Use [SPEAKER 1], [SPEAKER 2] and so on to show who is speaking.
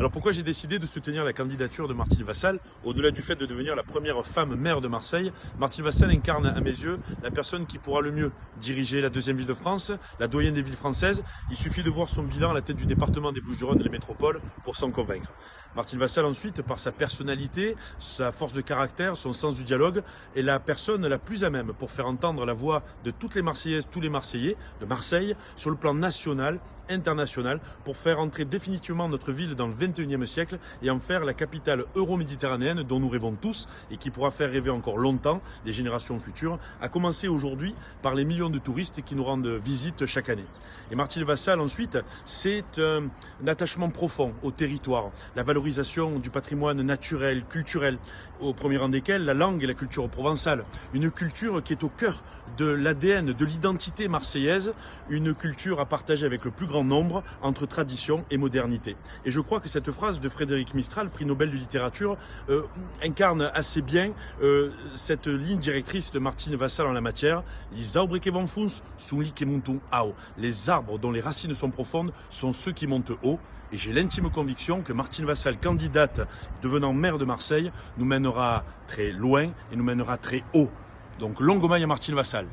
[SPEAKER 1] Alors pourquoi j'ai décidé de soutenir la candidature de Martine Vassal, au-delà du fait de devenir la première femme maire de Marseille? Martine Vassal incarne à mes yeux la personne qui pourra le mieux diriger la deuxième ville de France, la doyenne des villes françaises. Il suffit de voir son bilan à la tête du département des Bouches-du-Rhône et les métropoles pour s'en convaincre. Martine Vassal ensuite, par sa personnalité, sa force de caractère, son sens du dialogue, est la personne la plus à même pour faire entendre la voix de toutes les Marseillaises, tous les Marseillais de Marseille sur le plan national, international, pour faire entrer définitivement notre ville dans le XXIe siècle et en faire la capitale euro-méditerranéenne dont nous rêvons tous et qui pourra faire rêver encore longtemps les générations futures, à commencer aujourd'hui par les millions de touristes qui nous rendent visite chaque année. Et Martine Vassal ensuite, c'est un attachement profond au territoire, la valorisation du patrimoine naturel, culturel, au premier rang desquels la langue et la culture provençale, une culture qui est au cœur de l'ADN, de l'identité marseillaise, une culture à partager avec le plus grand nombre entre tradition et modernité. Et je crois que cette phrase de Frédéric Mistral, prix Nobel de littérature, incarne assez bien cette ligne directrice de Martine Vassal en la matière. Les arbres qui vont fonce sont les qui montent haut. Les arbres dont les racines sont profondes sont ceux qui montent haut. Et j'ai l'intime conviction que Martine Vassal, candidate devenant maire de Marseille, nous mènera très loin et nous mènera très haut. Donc longue maille à Martine Vassal.